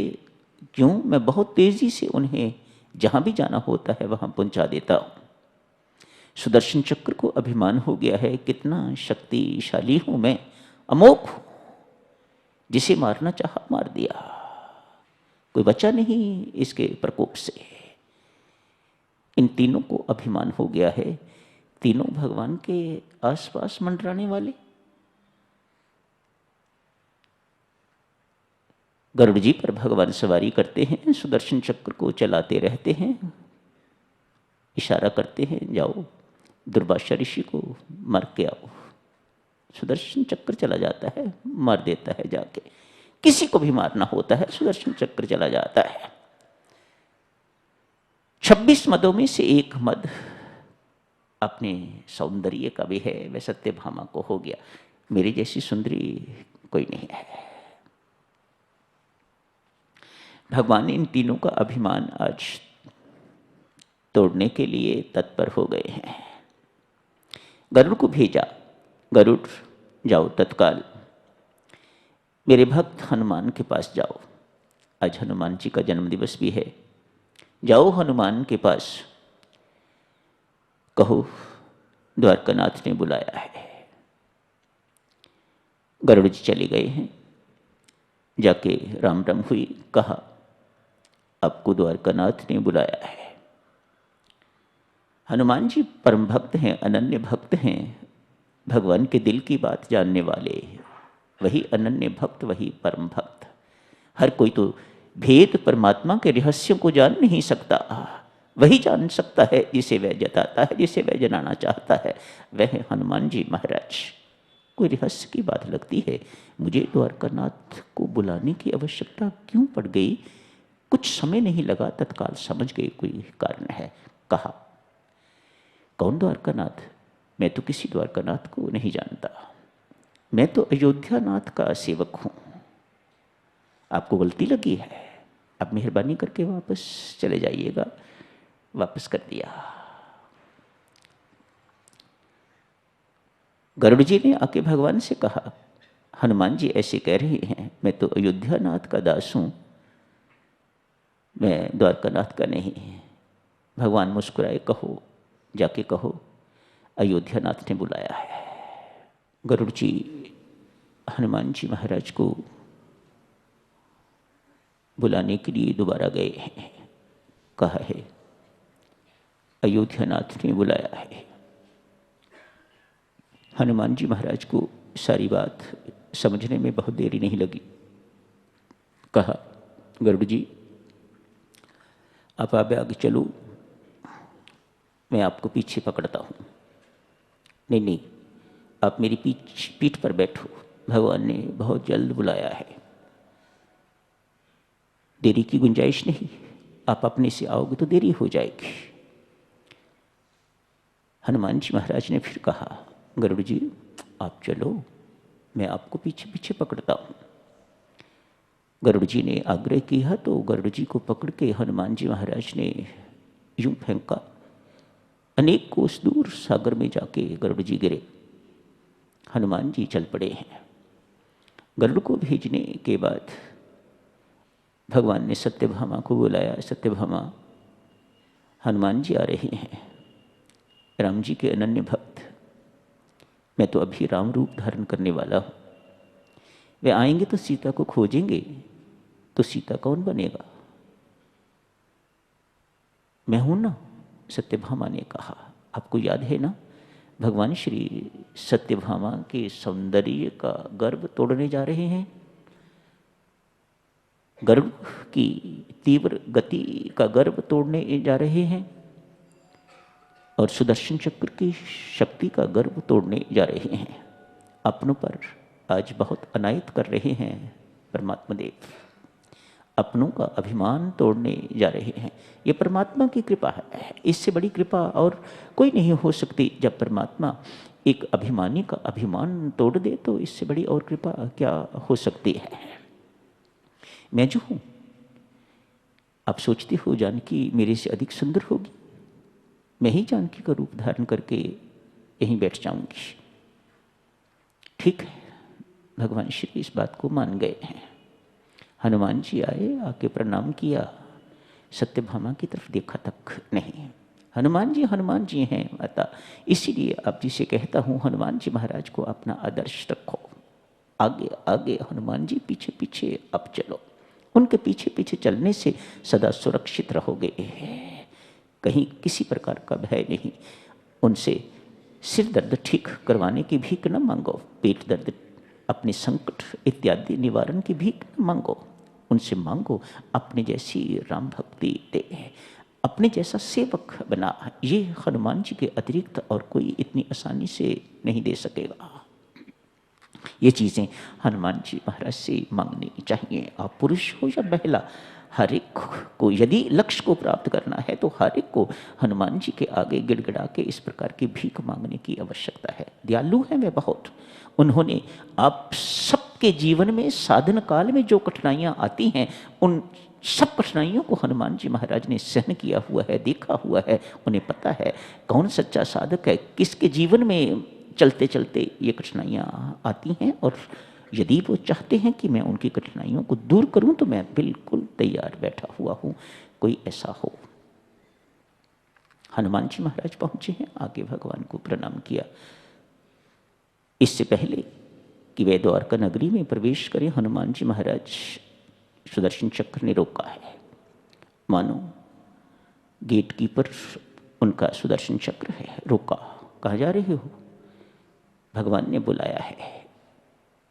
क्यों? मैं बहुत तेजी से उन्हें जहाँ भी जाना होता है वहाँ पहुँचा देता हूँ। सुदर्शन चक्र को अभिमान हो गया है, कितना शक्तिशाली हूँ मैं, अमोघ हूँ, जिसे मारना चाहा मार दिया, कोई बचा नहीं इसके प्रकोप से। इन तीनों को अभिमान हो गया है, तीनों भगवान के आसपास मंडराने वाले। गरुड़ जी पर भगवान सवारी करते हैं, सुदर्शन चक्र को चलाते रहते हैं, इशारा करते हैं जाओ दुर्वासा ऋषि को मार के आओ। सुदर्शन चक्र चला जाता है, मार देता है जाके। किसी को भी मारना होता है, सुदर्शन चक्र चला जाता है। 26 मदों में से एक मद अपने सौंदर्य का भी है, वह सत्यभामा को हो गया। मेरी जैसी सुंदरी कोई नहीं है। भगवान इन तीनों का अभिमान आज तोड़ने के लिए तत्पर हो गए हैं। गरुड़ को भेजा, गरुड़ जाओ तत्काल मेरे भक्त हनुमान के पास जाओ। आज हनुमान जी का जन्म दिवस भी है, जाओ हनुमान के पास, कहो द्वारकानाथ ने बुलाया है। गरुड़ जी चले गए हैं, जाके राम राम हुई, कहा आपको द्वारकानाथ ने बुलाया है। हनुमान जी परम भक्त हैं, अनन्य भक्त हैं, भगवान के दिल की बात जानने वाले, वही अनन्य भक्त, वही परम भक्त। हर कोई तो भेद परमात्मा के रहस्यों को जान नहीं सकता, वही जान सकता है जिसे वह जताता है, जिसे वह जनाना चाहता है, वह हनुमान जी महाराज। कोई रहस्य की बात लगती है, मुझे द्वारकानाथ को बुलाने की आवश्यकता क्यों पड़ गई? कुछ समय नहीं लगा, तत्काल समझ गए कोई कारण है। कहा कौन द्वारकानाथ? मैं तो किसी द्वारकानाथ को नहीं जानता, मैं तो अयोध्यानाथ का सेवक हूँ। आपको गलती लगी है, आप मेहरबानी करके वापस चले जाइएगा। वापस कर दिया। गरुड़ जी ने आके भगवान से कहा हनुमान जी ऐसे कह रहे हैं, मैं तो अयोध्यानाथ का दास हूँ, मैं द्वारकानाथ का नहीं। भगवान मुस्कुराए, कहो जाके कहो अयोध्यानाथ ने बुलाया है। गरुड़ जी हनुमान जी महाराज को बुलाने के लिए दोबारा गए हैं। कहा है अयोध्यानाथ ने बुलाया है। हनुमान जी महाराज को सारी बात समझने में बहुत देरी नहीं लगी। कहा गरुड़ जी आप आगे चलो, मैं आपको पीछे पकड़ता हूँ। नहीं नहीं, आप मेरी पीठ पर बैठो, भगवान ने बहुत जल्द बुलाया है, देरी की गुंजाइश नहीं, आप अपने से आओगे तो देरी हो जाएगी। हनुमान जी महाराज ने फिर कहा गरुड़ जी आप चलो, मैं आपको पीछे पीछे पकड़ता हूँ। गरुड़ जी ने आग्रह किया तो गरुड़ जी को पकड़ के हनुमान जी महाराज ने यूं फेंका, अनेक कोस दूर सागर में जाके गरुड़ जी गिरे। हनुमान जी चल पड़े हैं। गरुड़ को भेजने के बाद भगवान ने सत्यभामा को बुलाया। सत्यभामा, हनुमान जी आ रहे हैं, राम जी के अनन्य भक्त, मैं तो अभी राम रूप धारण करने वाला हूँ, वे आएंगे तो सीता को खोजेंगे, तो सीता कौन बनेगा? मैं हूं ना। सत्यभामा ने कहा, आपको याद है ना, भगवान श्री सत्यभामा के सौंदर्य का गर्व तोड़ने जा रहे हैं, गर्व की तीव्र गति का गर्व तोड़ने जा रहे हैं। और सुदर्शन चक्र की शक्ति का गर्व तोड़ने जा रहे हैं। अपनों पर आज बहुत अनायत कर रहे हैं परमात्मा देव, अपनों का अभिमान तोड़ने जा रहे हैं। ये परमात्मा की कृपा है, इससे बड़ी कृपा और कोई नहीं हो सकती। जब परमात्मा एक अभिमानी का अभिमान तोड़ दे तो इससे बड़ी और कृपा क्या हो सकती है। मैं जो हूँ, आप सोचते हो जानकी मेरे से अधिक सुंदर होगी, मैं ही जानकी का रूप धारण करके यहीं बैठ जाऊंगी। ठीक है, भगवान श्री इस बात को मान गए हैं। हनुमान जी आए, आके प्रणाम किया, सत्यभामा की तरफ देखा तक नहीं। हनुमान जी हैं माता, इसीलिए आप जी से कहता हूँ हनुमान जी महाराज को अपना आदर्श रखो। आगे आगे हनुमान जी, पीछे पीछे अब चलो। उनके पीछे पीछे चलने से सदा सुरक्षित रहोगे, कहीं किसी प्रकार का भय नहीं। उनसे सिर दर्द ठीक करवाने की भीख न मांगो, पेट दर्द, अपने संकट इत्यादि निवारण की भीख न मांगो। उनसे मांगो अपने जैसी राम भक्ति दे, अपने जैसा सेवक बना। ये हनुमान जी के अतिरिक्त और कोई इतनी आसानी से नहीं दे सकेगा। ये चीज़ें हनुमान जी महाराज से मांगनी चाहिए। आप पुरुष हो या महिला, हर एक को यदि लक्ष्य को प्राप्त करना है तो हर एक को हनुमान जी के आगे गिड़गिड़ा के इस प्रकार की भीख मांगने की आवश्यकता है। दयालु हैं वे बहुत। उन्होंने आप सबके जीवन में साधन काल में जो कठिनाइयाँ आती हैं, उन सब कठिनाइयों को हनुमान जी महाराज ने सहन किया हुआ है, देखा हुआ है। उन्हें पता है कौन सच्चा साधक है, किसके जीवन में चलते चलते ये कठिनाइयाँ आती हैं, और यदि वो चाहते हैं कि मैं उनकी कठिनाइयों को दूर करूं तो मैं बिल्कुल तैयार बैठा हुआ हूं, कोई ऐसा हो। हनुमान जी महाराज पहुंचे हैं, आगे भगवान को प्रणाम किया। इससे पहले कि वे द्वारका नगरी में प्रवेश करें, हनुमान जी महाराज सुदर्शन चक्र ने रोका है। मानो गेट कीपर उनका सुदर्शन चक्र है। रोका, कहाँ जा रहे हो? भगवान ने बुलाया है,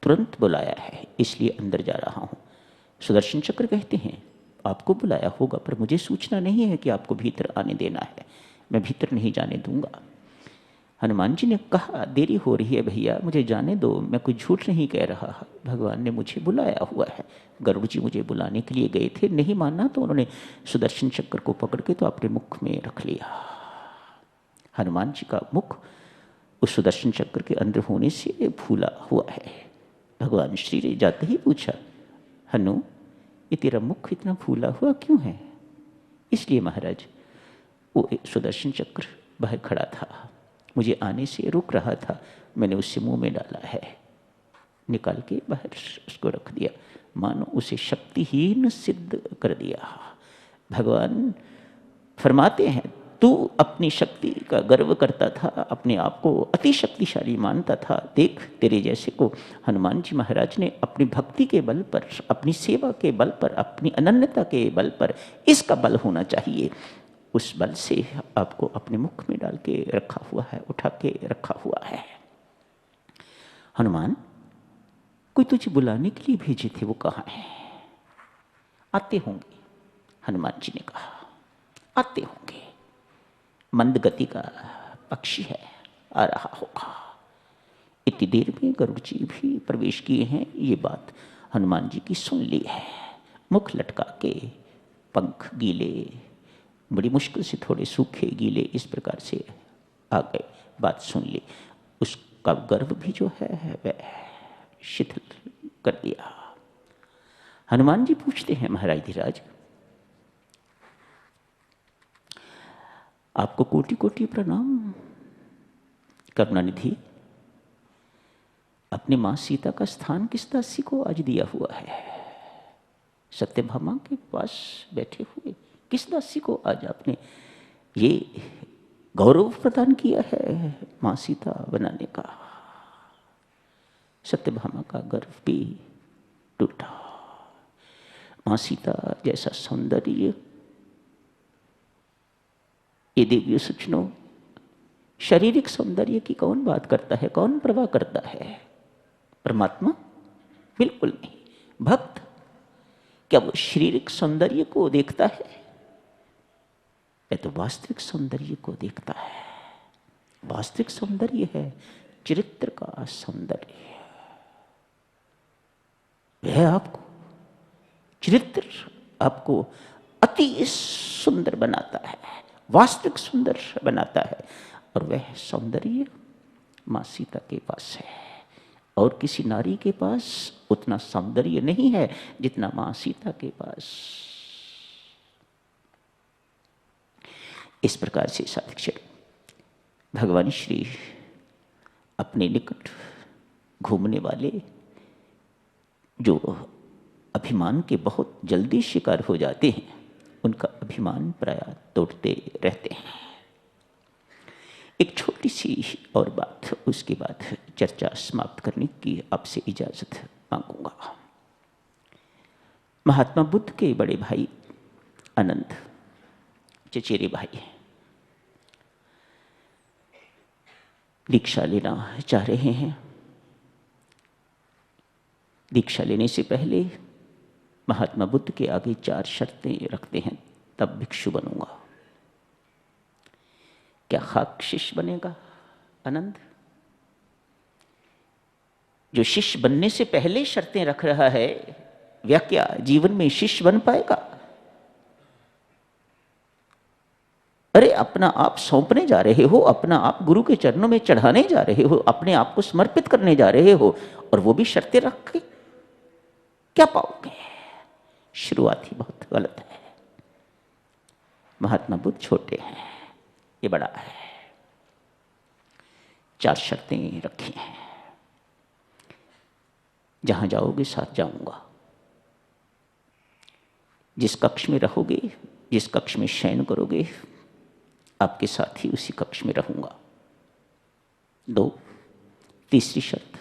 तुरंत बुलाया है, इसलिए अंदर जा रहा हूँ। सुदर्शन चक्र कहते हैं आपको बुलाया होगा, पर मुझे सूचना नहीं है कि आपको भीतर आने देना है, मैं भीतर नहीं जाने दूंगा। हनुमान जी ने कहा देरी हो रही है भैया, मुझे जाने दो, मैं कोई झूठ नहीं कह रहा। भगवान ने मुझे बुलाया हुआ है। गरुड़ जी मुझे बुलाने के लिए गए थे, नहीं माना तो उन्होंने सुदर्शन चक्र को पकड़ के तो अपने मुख में रख लिया। हनुमान जी का मुख उस सुदर्शन चक्र के अंदर होने से फूला हुआ है। भगवान श्री ने जाते ही पूछा, हनु ये तेरा मुख इतना फूला हुआ क्यों है? इसलिए महाराज, वो सुदर्शन चक्र बाहर खड़ा था, मुझे आने से रुक रहा था, मैंने उससे मुंह में डाला है, निकाल के बाहर उसको रख दिया, मानो उसे शक्तिहीन सिद्ध कर दिया। भगवान फरमाते हैं तू अपनी शक्ति का गर्व करता था, अपने आप को अति शक्तिशाली मानता था। देख तेरे जैसे को हनुमान जी महाराज ने अपनी भक्ति के बल पर, अपनी सेवा के बल पर, अपनी अनन्यता के बल पर, इसका बल होना चाहिए, उस बल से आपको अपने मुख में डाल के रखा हुआ है, उठा के रखा हुआ है। हनुमान, कोई तुझे बुलाने के लिए भेजे थे, वो कहाँ है? आते होंगे, हनुमान जी ने कहा, आते होंगे, मंद गति का पक्षी है, आ रहा होगा। इतनी देर में गरुड़ जी भी प्रवेश किए हैं, ये बात हनुमान जी की सुन ली है। मुख लटका के, पंख गीले, बड़ी मुश्किल से थोड़े सूखे गीले इस प्रकार से आ गए, बात सुन ली। उसका गर्व भी जो है वह शिथिल कर दिया। हनुमान जी पूछते हैं, महाराज धीराज, आपको कोटि कोटि प्रणाम। करुणानिधि, अपनी मां सीता का स्थान किस दासी को आज दिया हुआ है? सत्यभामा के पास बैठे हुए किस दासी को आज आपने ये गौरव प्रदान किया है मां सीता बनाने का? सत्यभामा का गर्व भी टूटा। मां सीता जैसा सौंदर्य, ये देवियों सज्जनों, शारीरिक सौंदर्य की कौन बात करता है, कौन परवाह करता है? परमात्मा? बिल्कुल नहीं। भक्त क्या वो शारीरिक सौंदर्य को देखता है? वह तो वास्तविक सौंदर्य को देखता है। वास्तविक सौंदर्य है चरित्र का सौंदर्य। वह आपको चरित्र आपको अति सुंदर बनाता है, वास्तविक सुंदर बनाता है। और वह सौंदर्य माँ सीता के पास है, और किसी नारी के पास उतना सौंदर्य नहीं है जितना माँ सीता के पास। इस प्रकार से साधक भगवान श्री अपने निकट घूमने वाले जो अभिमान के बहुत जल्दी शिकार हो जाते हैं, उनका अभिमान प्रायः तोड़ते रहते हैं। एक छोटी सी और बात, उसके बाद चर्चा समाप्त करने की आपसे इजाजत मांगूंगा। महात्मा बुद्ध के बड़े भाई आनंद, चचेरे भाई, दीक्षा लेना चाह रहे हैं। दीक्षा लेने से पहले महात्मा बुद्ध के आगे 4 शर्तें रखते हैं, तब भिक्षु बनूंगा। क्या खाक शिष्य बनेगा आनंद? जो शिष्य बनने से पहले शर्तें रख रहा है, वह क्या जीवन में शिष्य बन पाएगा? अरे अपना आप सौंपने जा रहे हो, अपना आप गुरु के चरणों में चढ़ाने जा रहे हो, अपने आप को समर्पित करने जा रहे हो, और वो भी शर्तें रख के क्या पाओगे? शुरुआत ही बहुत गलत है। महात्मा बुद्ध छोटे हैं, ये बड़ा है। 4 शर्तें रखी हैं। जहां जाओगे साथ जाऊंगा, जिस कक्ष में रहोगे, जिस कक्ष में शयन करोगे, आपके साथ ही उसी कक्ष में रहूंगा। 2, तीसरी शर्त,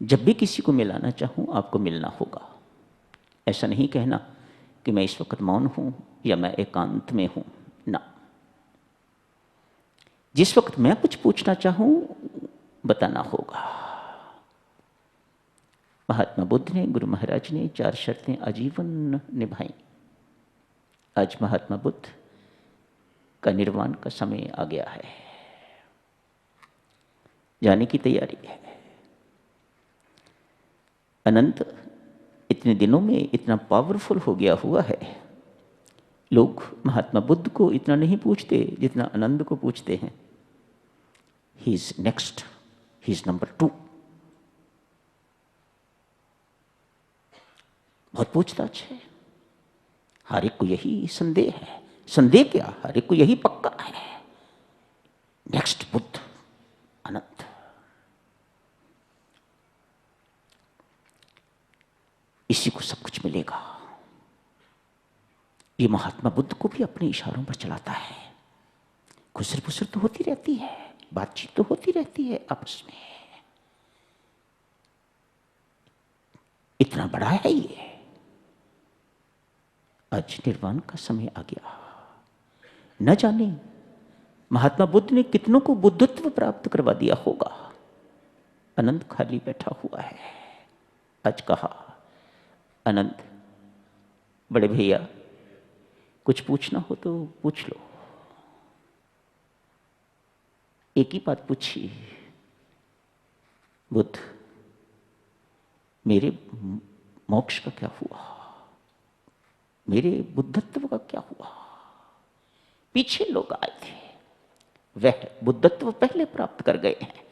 जब भी किसी को मिलाना चाहूं आपको मिलना होगा। ऐसा नहीं कहना कि मैं इस वक्त मौन हूं या मैं एकांत में हूं, ना। जिस वक्त मैं कुछ पूछना चाहूं बताना होगा। महात्मा बुद्ध ने, गुरु महाराज ने 4 शर्तें आजीवन निभाई। आज महात्मा बुद्ध का निर्वाण का समय आ गया है, जाने की तैयारी है। अनंत इतने दिनों में इतना पावरफुल हो गया हुआ है, लोग महात्मा बुद्ध को इतना नहीं पूछते जितना आनंद को पूछते हैं। He is next, he is number 2। बहुत पूछताछ है, हर एक को यही संदेह है। संदेह क्या, हर एक को यही पक्का है, नेक्स्ट बुद्ध अनंत। इसी को सब कुछ मिलेगा। ये महात्मा बुद्ध को भी अपने इशारों पर चलाता है। खुसर फुसर तो होती रहती है, बातचीत तो होती रहती है आपस में। इतना बड़ा है ये। आज निर्वाण का समय आ गया। न जाने महात्मा बुद्ध ने कितनों को बुद्धत्व प्राप्त करवा दिया होगा। अनंत खाली बैठा हुआ है। आज कहा, अनंत बड़े भैया कुछ पूछना हो तो पूछ लो। एक ही बात पूछी, बुद्ध मेरे मोक्ष का क्या हुआ, मेरे बुद्धत्व का क्या हुआ? पीछे लोग आए थे, वह बुद्धत्व पहले प्राप्त कर गए हैं।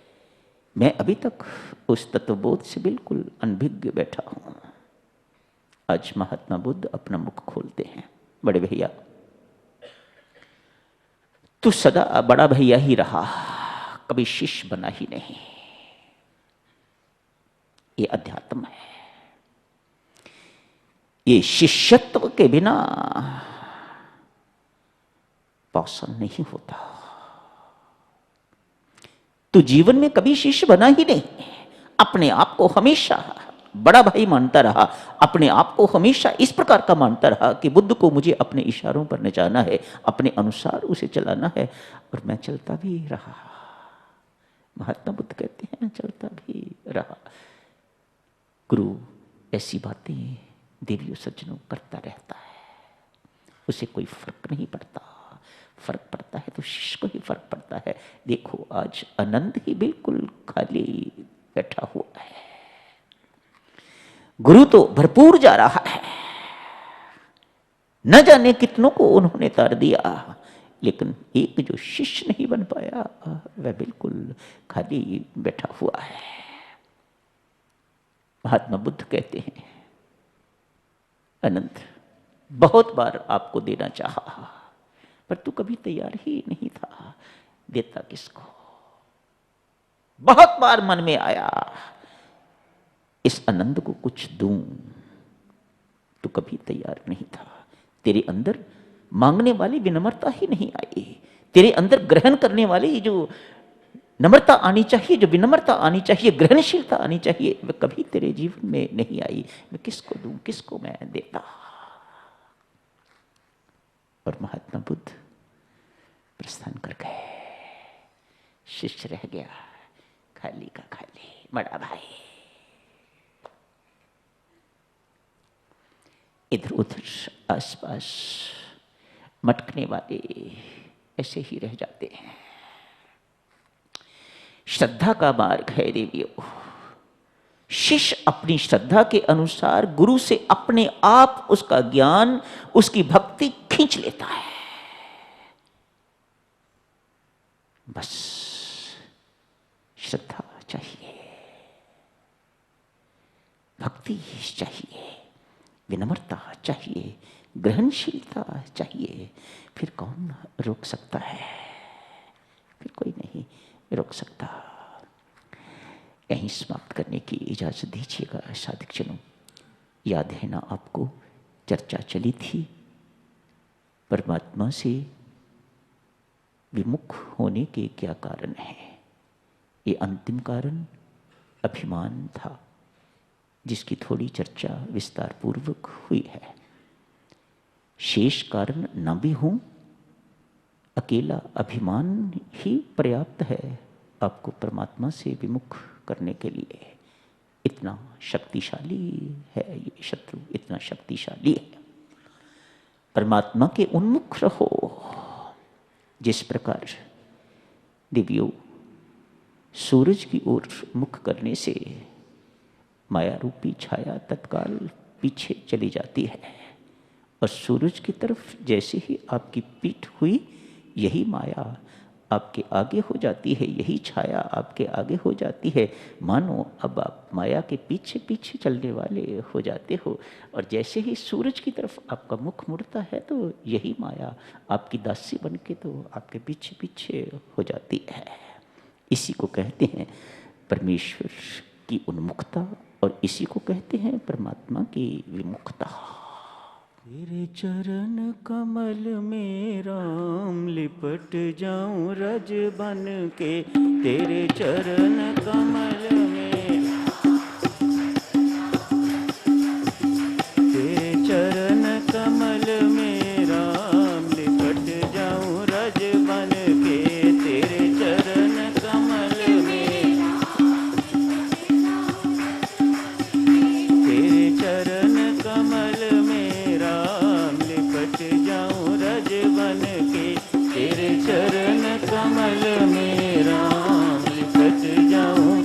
मैं अभी तक उस तत्वबोध से बिल्कुल अनभिज्ञ बैठा हूं। आज महात्मा बुद्ध अपना मुख खोलते हैं, बड़े भैया तू सदा बड़ा भैया ही रहा, कभी शिष्य बना ही नहीं। ये अध्यात्म है। ये शिष्यत्व के बिना पाषाण नहीं होता। तू जीवन में कभी शिष्य बना ही नहीं, अपने आप को हमेशा बड़ा भाई मानता रहा, अपने आप को हमेशा इस प्रकार का मानता रहा कि बुद्ध को मुझे अपने इशारों पर नचाना है, अपने अनुसार उसे चलाना है, और मैं चलता भी रहा। महात्मा बुद्ध कहते हैं चलता भी रहा। गुरु ऐसी बातें देवियों सज्जनों करता रहता है, उसे कोई फर्क नहीं पड़ता। फर्क पड़ता है तो शिष्य को ही फर्क पड़ता है। देखो आज आनंद ही बिल्कुल खाली बैठा हुआ है, गुरु तो भरपूर जा रहा है, न जाने कितनों को उन्होंने तार दिया, लेकिन एक जो शिष्य नहीं बन पाया वह बिल्कुल खाली बैठा हुआ है। महात्मा बुद्ध कहते हैं, अनंत बहुत बार आपको देना चाहा पर तू कभी तैयार ही नहीं था, देता किसको। बहुत बार मन में आया इस आनंद को कुछ दूं, तू कभी तैयार नहीं था। तेरे अंदर मांगने वाली विनम्रता ही नहीं आई, तेरे अंदर ग्रहण करने वाली जो नम्रता आनी चाहिए, जो विनम्रता आनी चाहिए, ग्रहणशीलता आनी चाहिए, वह कभी तेरे जीवन में नहीं आई। मैं किसको दूं, किसको मैं देता। और महात्मा बुद्ध प्रस्थान कर गए, शिष्य रह गया खाली का खाली। बड़ा भाई इधर उधर आसपास मटकने वाले ऐसे ही रह जाते हैं। श्रद्धा का मार्ग है देवियों। शिष्य अपनी श्रद्धा के अनुसार गुरु से अपने आप उसका ज्ञान, उसकी भक्ति खींच लेता है। बस श्रद्धा चाहिए, भक्ति चाहिए, विनम्रता चाहिए, ग्रहणशीलता चाहिए। फिर कौन रोक सकता है? फिर कोई नहीं रोक सकता। यहीं समाप्त करने की इजाजत दीजिएगा साधकजनों। याद है ना आपको, चर्चा चली थी परमात्मा से विमुख होने के क्या कारण हैं। ये अंतिम कारण अभिमान था, जिसकी थोड़ी चर्चा विस्तार पूर्वक हुई है। शेष कारण न भी हो, अकेला अभिमान ही पर्याप्त है आपको परमात्मा से विमुख करने के लिए। इतना शक्तिशाली है ये शत्रु, इतना शक्तिशाली है। परमात्मा के उन्मुख रहो। जिस प्रकार देवियों सूरज की ओर मुख करने से माया रूपी छाया तत्काल पीछे चली जाती है, और सूरज की तरफ जैसे ही आपकी पीठ हुई, यही माया आपके आगे हो जाती है, यही छाया आपके आगे हो जाती है। मानो अब आप माया के पीछे पीछे चलने वाले हो जाते हो, और जैसे ही सूरज की तरफ आपका मुख मुड़ता है तो यही माया आपकी दासी बन के तो आपके पीछे पीछे हो जाती है। इसी को कहते हैं परमेश्वर की उन्मुखता, और इसी को कहते हैं परमात्मा की विमुखता। तेरे चरण कमल में राम लिपट जाऊं रज बन के। तेरे चरण कमल में, तेरे चरण कमल में राम लिपट जाऊं रज बन के। तेरे चरण कमल में, तेरे चरण कमल में राम लिपट जाऊं रज बन के। तेरे चरण कमल में राम लिपट जाऊं,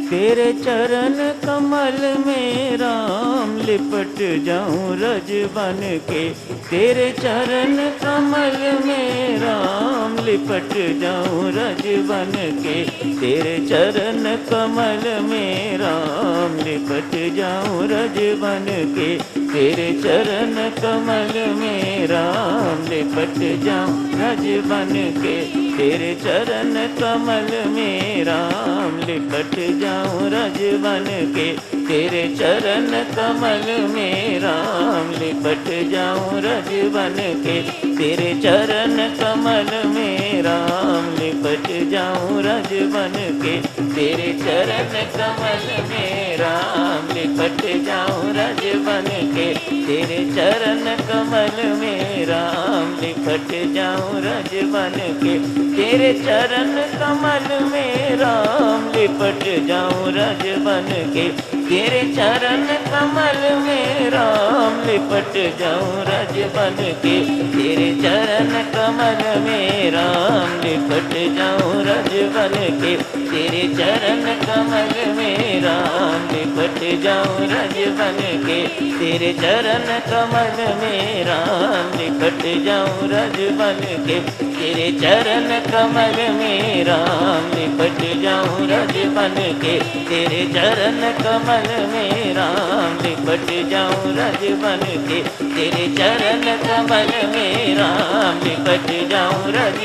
तेरे चरण कमल में राम लिपट जाऊं रज बन के। तेरे चरण कमल में राम लिपट जाऊं रज बन के। तेरे चरण कमल में राम लिपट जाऊं रज बन के। तेरे चरण कमल में राम लिपट जाऊं रज बन के। तेरे चरण कमल में राम लिपट जाऊं रज बन के। तेरे चरण कमल में राम लिपट जाऊं रज बन के। तेरे चरण कमल में राम लिपट जाऊं रज बन के। तेरे चरण कमल में राम लिपट जाऊं रज बन के। तेरे चरण कमल में में राम लिपट जाऊं रज बन के, तेरे चरण कमल में राम लिपट जाऊं रज बन के, तेरे चरण कमल में राम लिपट जाऊं रज बन के, तेरे चरण कमल में राम लिपट जाऊं रज बन के, तेरे चरण कमल में राम लिपट जाऊं रज बन के, तेरे चरण कमल में राम लिपट जाऊं रज बन के, तेरे चरण कमल में राम लिपट जाऊं रज बन के, तेरे चरण कमल में राम लिपट जाऊं रज बन के, तेरे चरण कमल में राम लिपट जाऊं रज,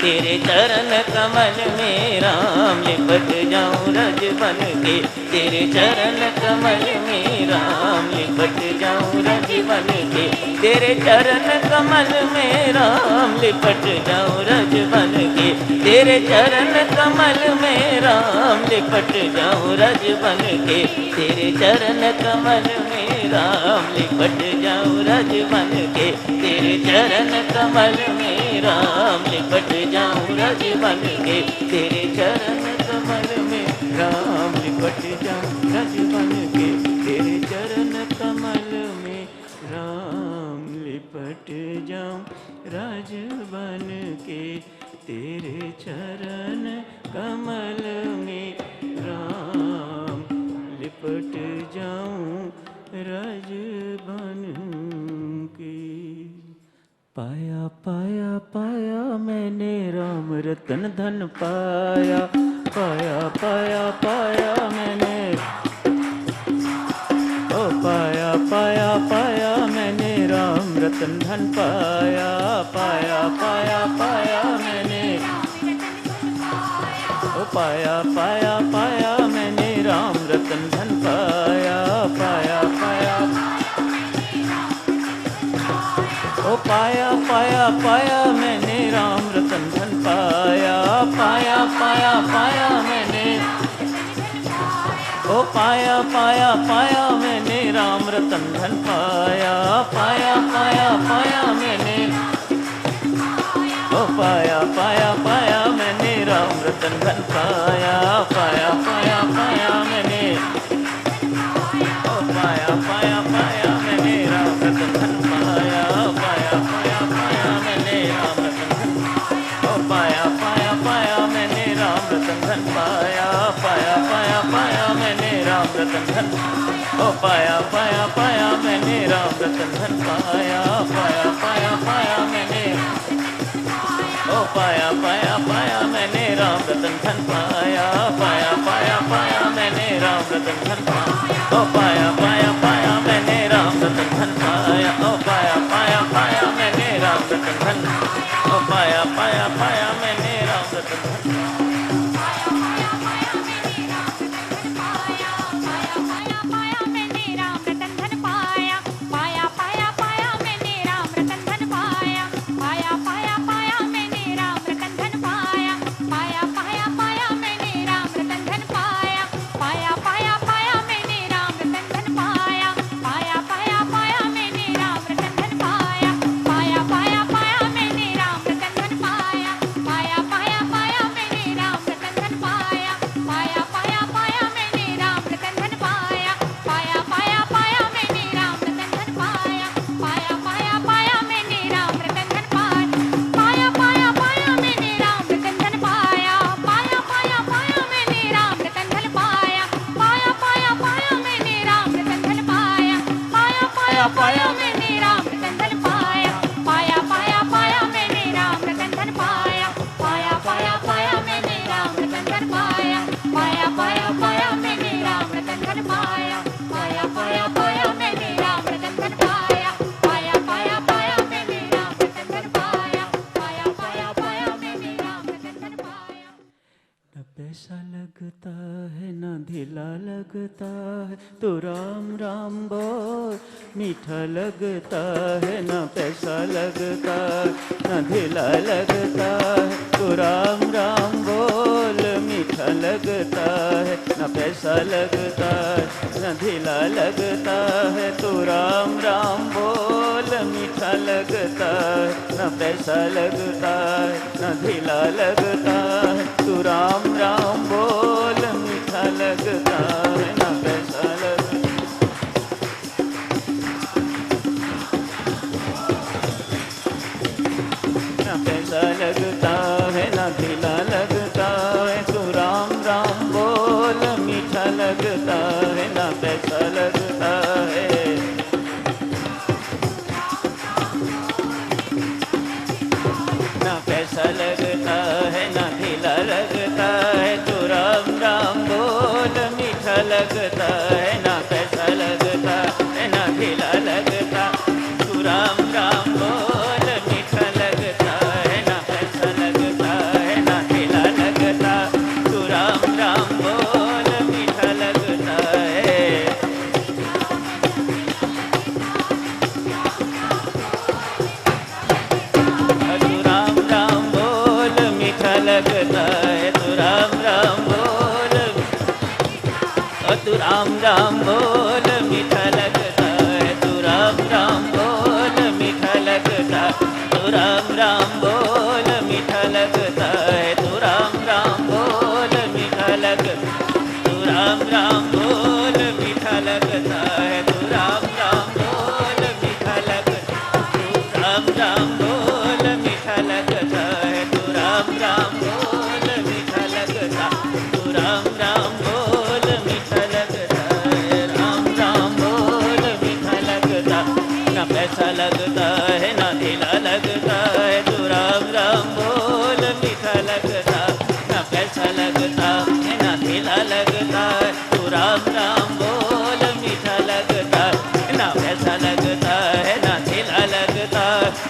तेरे चरण कमल में राम लिपट जाऊं रज बन के, तेरे चरण कमल में राम लिपट जाऊं रज बन के, तेरे चरण कमल में राम लिपट जाऊं रज बन के, तेरे चरण कमल में राम लिपट जाऊं रज बन के, तेरे चरण कमल में राम लिपट जाऊं रज बन के, तेरे चरण कमल में राम लिपट जाऊं रज बन के, तेरे चरण कमल में राम लिपट जाऊं रज बन के, तेरे चरण कमल में राम लिपट जाऊं रज बन के, तेरे चरण कमल में राम लिपट जाऊं रज बन के। पाया पाया पाया मैंने राम रतन धन पाया, पाया पाया पाया मैंने, ओ पाया पाया पाया मैंने राम रतन धन पाया, पाया पाया पाया मैंने, ओ पाया पाया पाया मैंने राम रतन धन पाया, पाया पाया, ओ पाया पाया पाया मैंने राम रतन धन पाया, पाया पाया पाया मैंने, ओ पाया पाया पाया मैंने राम रतन धन पाया, पाया पाया पाया मैंने, ओ पाया पाया पाया मैंने राम रतन धन पाया, पाया पाया पाया मैंने, ओ पाया पाया पाया मैंने राम रतन धन पाया, पाया पाया पाया मैंने राम रतन धन, ओ पाया पाया पाया मैंने राम रतन धन पाया, पाया पाया पाया मैंने राम रतन धन, ओ पाया पाया पाया मैंने राम रतन धन पाया, पाया पाया पाया मैंने, ओ पाया पाया पाया मैंने राम रतन धन पाया, पाया पाया पाया मैंने राम रतन धन पाया, ओ पाया पाया पाया मैंने राम रतन धन पाया, ओ पाया पाया पाया मैंने राम रतन धन, ओ पाया पाया पाया मैंने राम रतन धन, पाया मैंने राम रतन धन पाया, पाया पाया पाया मैंने राम रतन धन पाया, पाया पाया पाया मैंने राम रतन धन पाया, पाया पाया पाया मैंने राम रतन धन पाया, पाया पाया पाया मैंने राम रतन धन पाया, पाया पाया पाया मैंने राम रतन धन पाया, पाया पाया पाया मैंने राम रतन धन पाया। न पैसा लगता है न ढीला लगता है, तो राम राम बोल मीठा लगता है, न पैसा लगता न ढीला लगता है, तो राम राम बोल मीठा मीठा लगता है, न पैसा लगता है, न ढीला लगता है, तू राम राम बोल मीठा लगता है, न पैसा लगता है, न ढीला लगता है, तू राम राम बोल मीठा लगता है, न पैसा लगता है। पैसा लगता है, ना ढीला लगता है, तू राम राम बोल मीठा लगता है, ना पैसा लगता है। ना पैसा लगता है, ना ढीला लगता है, तू राम राम बोल मीठा लगता है, ना पैसा लगता है, ना ढीला लगता, तू राम राम बोल मीठा लगता है, ना पैसा लगता है, ना ढीला लगता, तू राम राम बोल मीठा लगता है। तू राम राम बोल मीठा लगता है, तू राम राम बोल, तू राम राम बोल मीठा लगता है, तू राम राम बोल मीठा लगता, तू राम राम बोल मीठा लगता है, तू राम राम बोल मीठा लगता, तू राम राम बोल मीठा लगता है, तू राम राम बोल मीठा लगता, तू राम राम बोल मीठा लगता है, तू राम राम बोल मीठा लगता, तू राम राम बोल मीठा लगता है, राम राम बोल मीठा लगता, ना पैसा लगता है, ना ढीला लगता है, तू राम राम बोल मीठा लगता, ना पैसा लगता है, ना ढीला लगता है, तू राम राम बोल मीठा लगता, ना पैसा लगता है, ना ढीला लगता,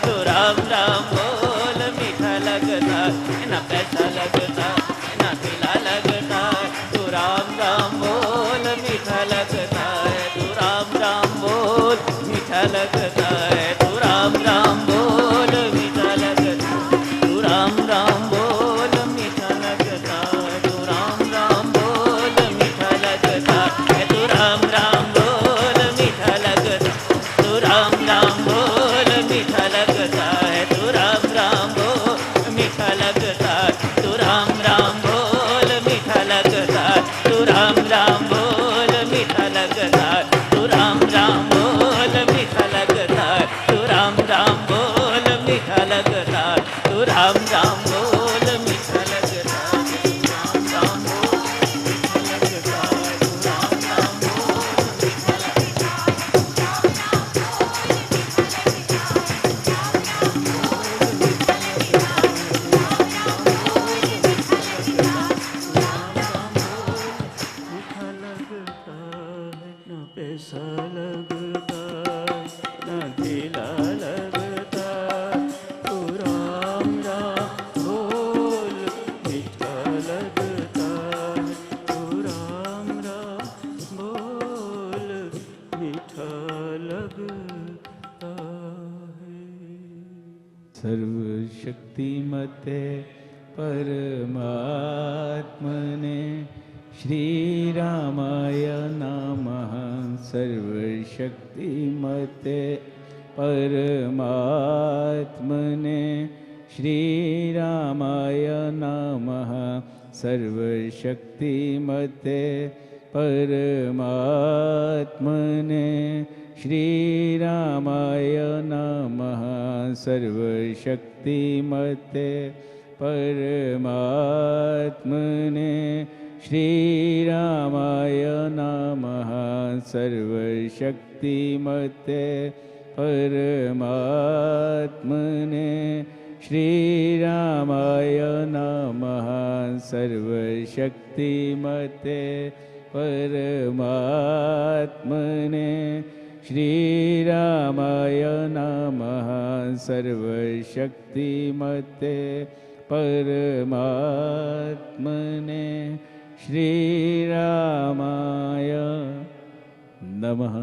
तू राम राम बोल मीठा लगता, ना पैसा लगता, ना ढीला लगता, तू राम राम बोल मीठा लगता है, तू राम राम बोल मीठा लगता है, तू राम राम बोल मीठा लगता, तू राम राम बोल मीठा लगता है, तू राम राम बोल मीठा लगता है, तू राम राम बोल मीठा लगता, तू राम राम बोल मीठा लगता है, तू राम राम बोल मीठा लगता, तू राम राम बोल मीठा लगता, तू राम राम बोल मीठा लगता, तू राम राम बोल मीठा लगता, तू राम राम बोल मीठा लगता, तू राम राम बोल मीठा लगता, तू राम राम बोल मीठा लगता, तू राम राम बोल मीठा लगता। मीठा लगता है, ना पैसा लगता है, ना ढीला लगता, तू राम राम बोल मीठा लगता है, तू राम राम बोल मीठा लगता है। सर्वशक्तिमते परमात्मने श्रीरामाय नमः। सर्वशक्तिमते परमात्मने श्रीरामाय नमः। सर्वशक्तिमते परमात्मने श्रीरामाय नमः। सर्वशक्तिमते परमात्मने श्रीरामाय नमः। सर्वशक्तिमते परमात्मने श्रीरामाय नमः। सर्वशक्तिमते परमात्मने श्रीरामाय नमः। सर्वशक्तिमते परमात्मने श्रीरामाय नमः।